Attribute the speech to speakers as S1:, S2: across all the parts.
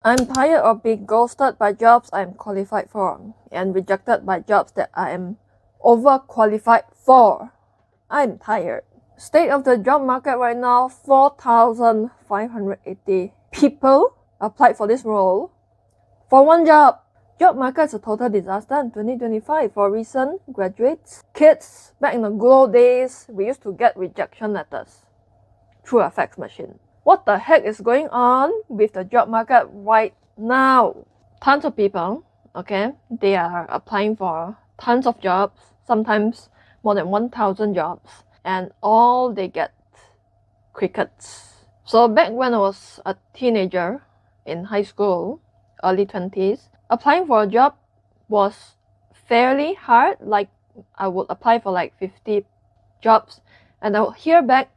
S1: I'm tired of being ghosted by jobs I'm qualified for and rejected by jobs that I am overqualified for. I'm tired. State of the job market right now, 4,580 people applied for this role for one job. Job market is a total disaster in 2025 for recent graduates. Kids, back in the good old days, we used to get rejection letters through a fax machine. What the heck is going on with the job market right now? Tons of people, okay, they are applying for tons of jobs, sometimes more than 1,000 jobs, and all they get crickets. So back when I was a teenager in high school, early 20s, applying for a job was fairly hard. Like I would apply for like 50 jobs and I would hear back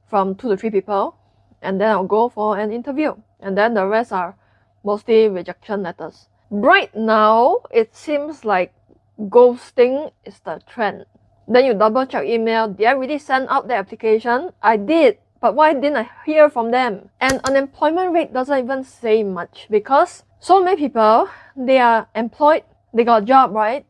S1: from 2 to 3 people, and then I'll go for an interview, and then the rest are mostly rejection letters. Right now, it seems like ghosting is the trend. Then you double check email, did I really send out the application? I did, but why didn't I hear from them? And unemployment rate doesn't even say much because so many people, they are employed, they got a job, right?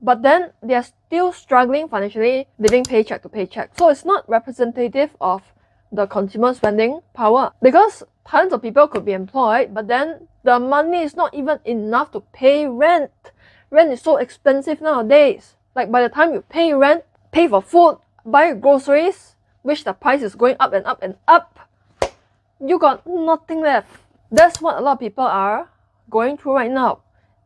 S1: But then they are still struggling financially, living paycheck to paycheck. So it's not representative of the consumer spending power, because tons of people could be employed, but then the money is not even enough to pay rent. Rent is so expensive nowadays. Like by the time you pay rent, pay for food, buy groceries, which the price is going up and up and up, you got nothing left. That's what a lot of people are going through right now.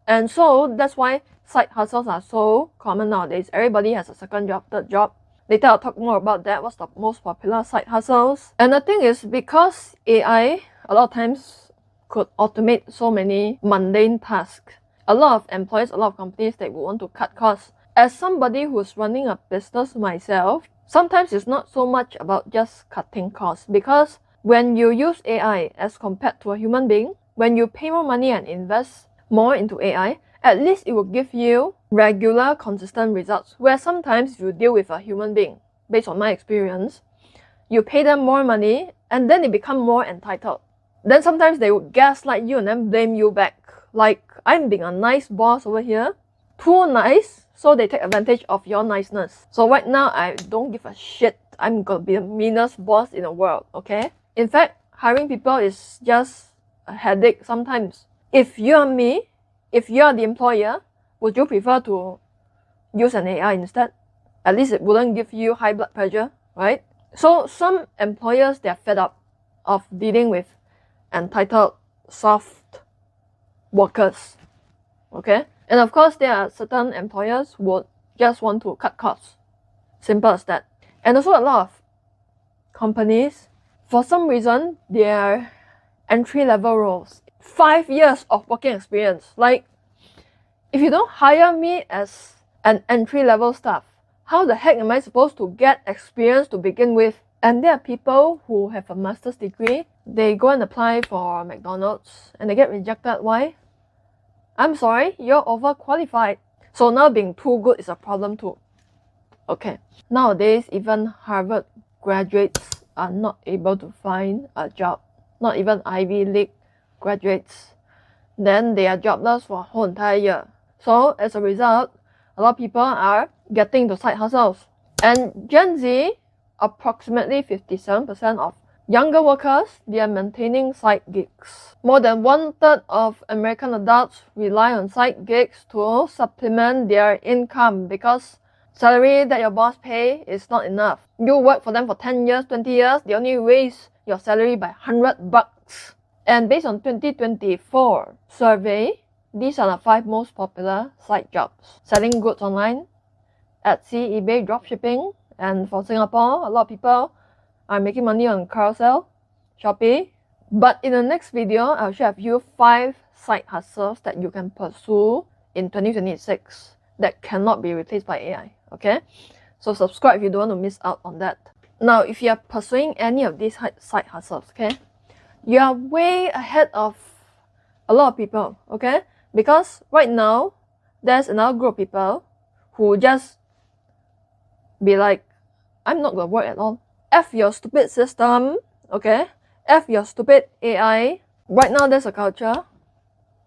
S1: And so that's why side hustles are so common nowadays. Everybody has a second job, third job. Later I'll talk more about that, what's the most popular side hustles. And the thing is, because AI a lot of times could automate so many mundane tasks, a lot of employers, a lot of companies, they would want to cut costs. As somebody who's running a business myself, sometimes it's not so much about just cutting costs, because when you use AI as compared to a human being, when you pay more money and invest more into AI, at least it will give you regular, consistent results. Where sometimes you deal with a human being, based on my experience, you pay them more money and then they become more entitled. Then sometimes they would gaslight you and then blame you back. Like, I'm being a nice boss over here, too nice, so they take advantage of your niceness. So right now, I don't give a shit. I'm gonna be the meanest boss in the world, okay? In fact, hiring people is just a headache sometimes. If you're me, if you're the employer, would you prefer to use an AI instead? At least it wouldn't give you high blood pressure, right? So some employers, they're fed up of dealing with entitled, soft workers, okay? And of course, there are certain employers who would just want to cut costs. Simple as that. And also a lot of companies, for some reason, their entry-level roles, 5 years of working experience. Like, if you don't hire me as an entry-level staff, how the heck am I supposed to get experience to begin with? And there are people who have a master's degree, they go and apply for McDonald's and they get rejected. Why? I'm sorry, you're overqualified. So now being too good is a problem too. Okay. Nowadays, even Harvard graduates are not able to find a job. Not even Ivy League graduates. Then they are jobless for a whole entire year. So as a result, a lot of people are getting into side hustles. And Gen Z, approximately 57% of younger workers, they are maintaining side gigs. More than 1/3 of American adults rely on side gigs to supplement their income because salary that your boss pay is not enough. You work for them for 10 years, 20 years, they only raise your salary by $100. And based on 2024 survey, these are the 5 most popular side jobs. Selling goods online, Etsy, eBay, dropshipping. And for Singapore, a lot of people are making money on Carousel, Shopee. But in the next video, I'll share with you 5 side hustles that you can pursue in 2026 that cannot be replaced by AI, okay? So subscribe if you don't want to miss out on that. Now, if you are pursuing any of these side hustles, okay, you are way ahead of a lot of people, okay? Because right now, there's another group of people who just be like, I'm not gonna work at all. F your stupid system, okay? F your stupid AI. Right now, there's a culture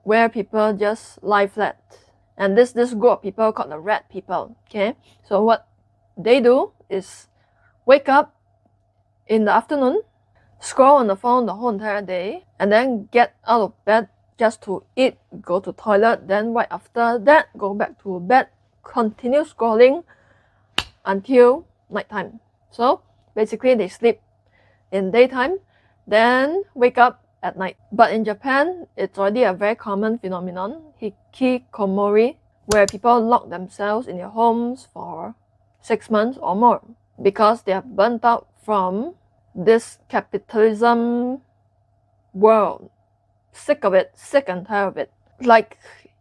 S1: where people just lie flat. And this group of people called the red people, okay? So what they do is wake up in the afternoon, scroll on the phone the whole entire day, and then get out of bed just to eat, go to toilet, then right after that, go back to bed, continue scrolling until nighttime. So basically they sleep in daytime, then wake up at night. But in Japan, it's already a very common phenomenon, hikikomori, where people lock themselves in their homes for 6 months or more because they are burnt out from this capitalism world. Sick of it, sick and tired of it. Like,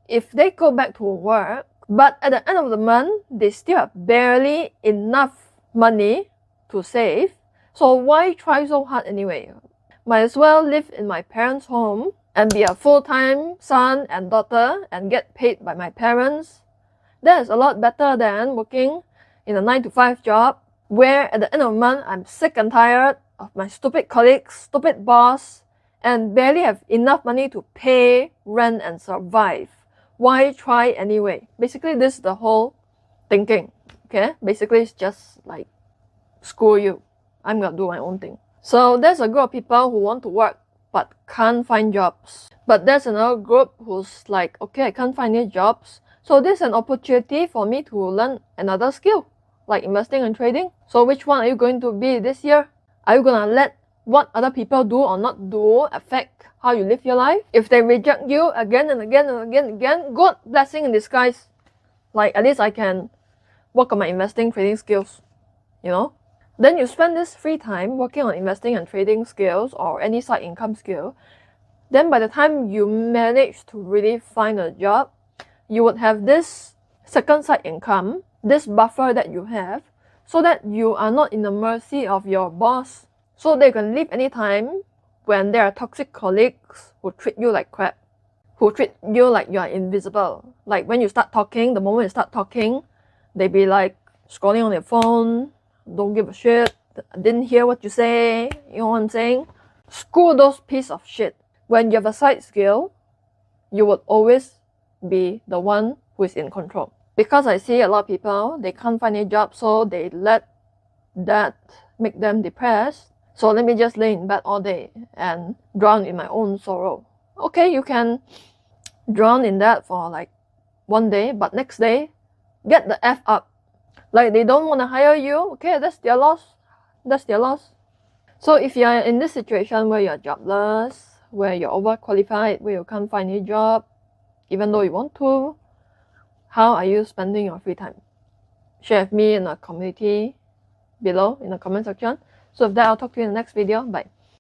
S1: if they go back to work, but at the end of the month, they still have barely enough money to save, so why try so hard anyway? Might as well live in my parents' home and be a full-time son and daughter and get paid by my parents. That is a lot better than working in a 9-to-5 job where at the end of the month I'm sick and tired of my stupid colleagues, stupid boss, and barely have enough money to pay rent and survive. Why try anyway? Basically, this is the whole thinking, okay? Basically, it's just like, screw you. I'm gonna do my own thing. So there's a group of people who want to work but can't find jobs. But there's another group who's like, okay, I can't find any jobs, so this is an opportunity for me to learn another skill, like investing and trading. So which one are you going to be this year? Are you gonna let what other people do or not do affect how you live your life? If they reject you again and again and again and again, good, blessing in disguise. Like, at least I can work on my investing, trading skills, you know? Then you spend this free time working on investing and trading skills or any side income skill. Then by the time you manage to really find a job, you would have this second side income, this buffer that you have, so that you are not in the mercy of your boss, so that you can leave anytime when there are toxic colleagues who treat you like crap, who treat you like you are invisible. Like when you start talking, the moment you start talking, they be like scrolling on their phone, don't give a shit, didn't hear what you say, you know what I'm saying? Screw those piece of shit. When you have a side skill, you would always be the one who is in control. Because I see a lot of people, they can't find a job, so they let that make them depressed. So let me just lay in bed all day and drown in my own sorrow. Okay, you can drown in that for like one day, but next day, get the F up. Like, they don't want to hire you, okay, that's their loss. That's their loss. So if you're in this situation where you're jobless, where you're overqualified, where you can't find a job, even though you want to, how are you spending your free time? Share with me in the community below, in the comment section. So with that, I'll talk to you in the next video. Bye.